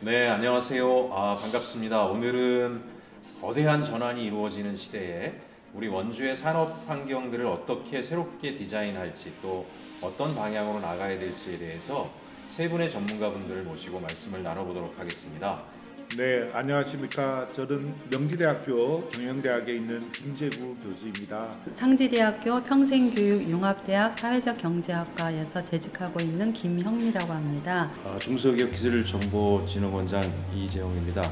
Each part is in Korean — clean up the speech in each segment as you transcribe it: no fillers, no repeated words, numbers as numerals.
네, 안녕하세요. 반갑습니다. 오늘은 거대한 전환이 이루어지는 시대에 우리 원주의 산업 환경들을 어떻게 새롭게 디자인할지 또 어떤 방향으로 나가야 될지에 대해서 세 분의 전문가분들을 모시고 말씀을 나눠보도록 하겠습니다. 네, 안녕하십니까. 저는 명지대학교 경영대학에 있는 김재구 교수입니다. 상지대학교 평생교육융합대학 사회적경제학과에서 재직하고 있는 김형미라고 합니다. 중소기업기술정보진흥원장 이재용입니다.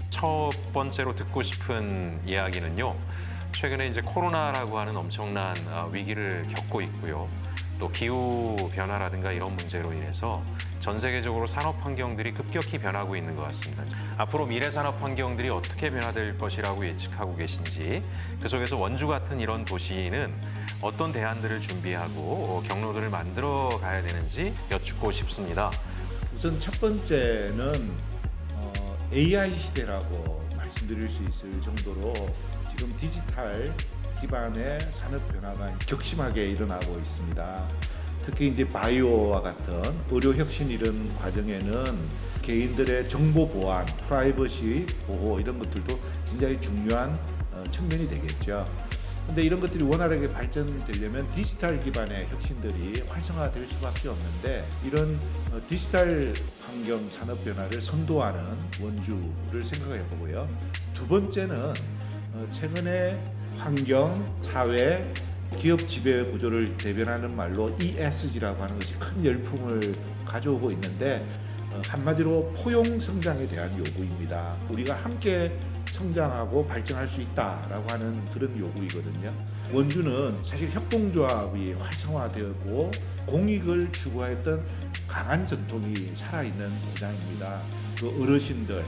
첫 번째로 듣고 싶은 이야기는요. 최근에 이제 코로나라고 하는 엄청난 위기를 겪고 있고요. 또 기후 변화라든가 이런 문제로 인해서 전 세계적으로 산업 환경들이 급격히 변하고 있는 것 같습니다. 앞으로 미래 산업 환경들이 어떻게 변화될 것이라고 예측하고 계신지, 그 속에서 원주 같은 이런 도시는 어떤 대안들을 준비하고 경로들을 만들어 가야 되는지 여쭙고 싶습니다. 우선 첫 번째는 AI 시대라고 말씀드릴 수 있을 정도로 지금 디지털 기반의 산업 변화가 격심하게 일어나고 있습니다. 특히 이제 바이오와 같은 의료 혁신 이런 과정에는 개인들의 정보 보안, 프라이버시 보호 이런 것들도 굉장히 중요한 측면이 되겠죠. 근데 이런 것들이 원활하게 발전되려면 디지털 기반의 혁신들이 활성화될 수밖에 없는데 이런 디지털 환경 산업 변화를 선도하는 원주를 생각해 보고요. 두 번째는 최근에 환경, 사회, 기업 지배 구조를 대변하는 말로 ESG라고 하는 것이 큰 열풍을 가져오고 있는데 한마디로 포용 성장에 대한 요구입니다. 우리가 함께 성장하고 발전할 수 있다라고 하는 그런 요구이거든요. 원주는 사실 협동조합이 활성화되었고 공익을 추구했던 강한 전통이 살아있는 고장입니다. 그 어르신들,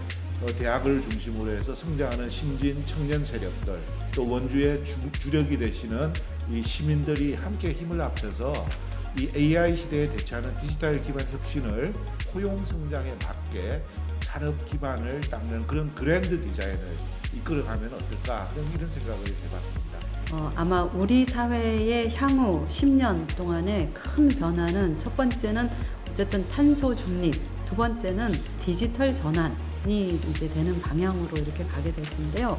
대학을 중심으로 해서 성장하는 신진 청년 세력들, 또 원주의 주력이 되시는 이 시민들이 함께 힘을 합쳐서 이 AI 시대에 대처하는 디지털 기반 혁신을 포용 성장에 맞게 산업 기반을 닦는 그런 그랜드 디자인을 이끌어가면 어떨까 이런 생각을 해봤습니다. 아마 우리 사회의 향후 10년 동안의 큰 변화는 첫 번째는 어쨌든 탄소 중립, 두 번째는 디지털 전환이 이제 되는 방향으로 이렇게 가게 될 텐데요.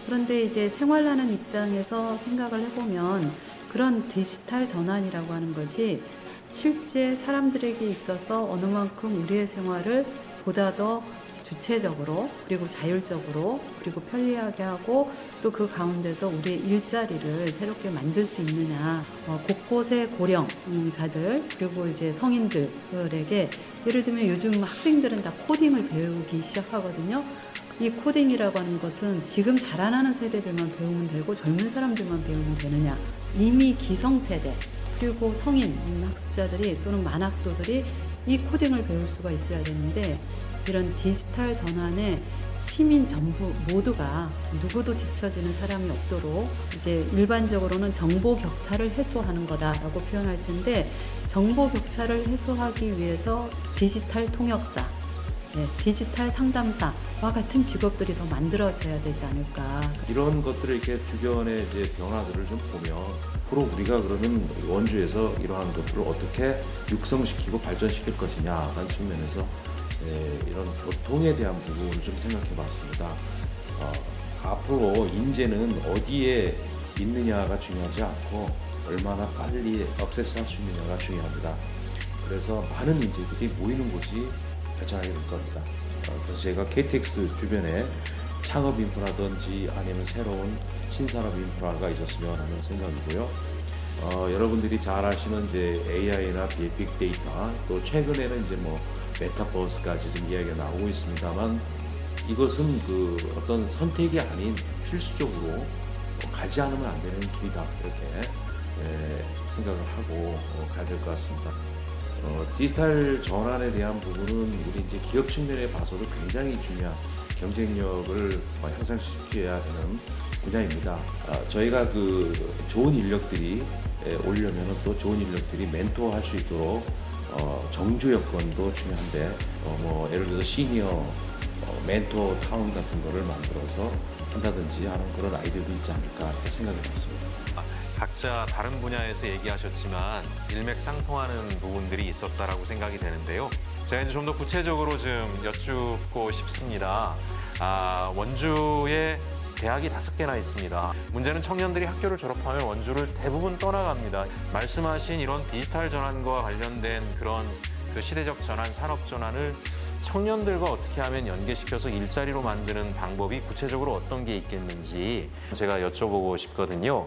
그런데 이제 생활하는 입장에서 생각을 해보면 그런 디지털 전환이라고 하는 것이 실제 사람들에게 있어서 어느 만큼 우리의 생활을 보다 더 주체적으로 그리고 자율적으로 그리고 편리하게 하고 또 그 가운데서 우리의 일자리를 새롭게 만들 수 있느냐, 곳곳의 고령자들 그리고 이제 성인들에게 예를 들면 요즘 학생들은 다 코딩을 배우기 시작하거든요. 이 코딩이라고 하는 것은 지금 자라나는 세대들만 배우면 되고 젊은 사람들만 배우면 되느냐, 이미 기성세대 그리고 성인 학습자들이 또는 만학도들이 이 코딩을 배울 수가 있어야 되는데 이런 디지털 전환에 시민 전부 모두가 누구도 뒤처지는 사람이 없도록 이제 일반적으로는 정보 격차를 해소하는 거다라고 표현할 텐데 정보 격차를 해소하기 위해서 디지털 통역사, 디지털 상담사와 같은 직업들이 더 만들어져야 되지 않을까. 이런 것들을 이렇게 주변의 이제 변화들을 좀 보면 앞으로 우리가 그러면 원주에서 이러한 것들을 어떻게 육성시키고 발전시킬 것이냐라는 측면에서 이런 교통에 대한 부분을 좀 생각해 봤습니다. 앞으로 인재는 어디에 있느냐가 중요하지 않고 얼마나 빨리 액세스할 수 있느냐가 중요합니다. 그래서 많은 인재들이 모이는 곳이 발전하게 될 겁니다. 그래서 제가 KTX 주변에 창업 인프라든지 아니면 새로운 신산업 인프라가 있었으면 하는 생각이고요. 여러분들이 잘 아시는 이제 AI나 빅데이터, 또 최근에는 이제 뭐 메타버스까지 좀 이야기가 나오고 있습니다만 이것은 그 어떤 선택이 아닌 필수적으로 가지 않으면 안 되는 길이다 이렇게 생각을 하고 가야 될 것 같습니다. 디지털 전환에 대한 부분은 우리 이제 기업 측면에 봐서도 굉장히 중요한 경쟁력을 향상시켜야 되는 분야입니다. 저희가 그 좋은 인력들이 오려면 또 좋은 인력들이 멘토할 수 있도록 정주 여건도 중요한데 뭐 예를 들어서 시니어 멘토 타운 같은 거를 만들어서 한다든지 하는 그런 아이디어도 있지 않을까 이렇게 생각해 봤습니다. 각자 다른 분야에서 얘기하셨지만 일맥상통하는 부분들이 있었다라고 생각이 되는데요. 제가 이제 좀 더 구체적으로 좀 여쭙고 싶습니다. 원주에 대학이 5개나 있습니다. 문제는 청년들이 학교를 졸업하면 원주를 대부분 떠나갑니다. 말씀하신 이런 디지털 전환과 관련된 그런 그 시대적 전환, 산업 전환을 청년들과 어떻게 하면 연계시켜서 일자리로 만드는 방법이 구체적으로 어떤 게 있겠는지 제가 여쭤보고 싶거든요.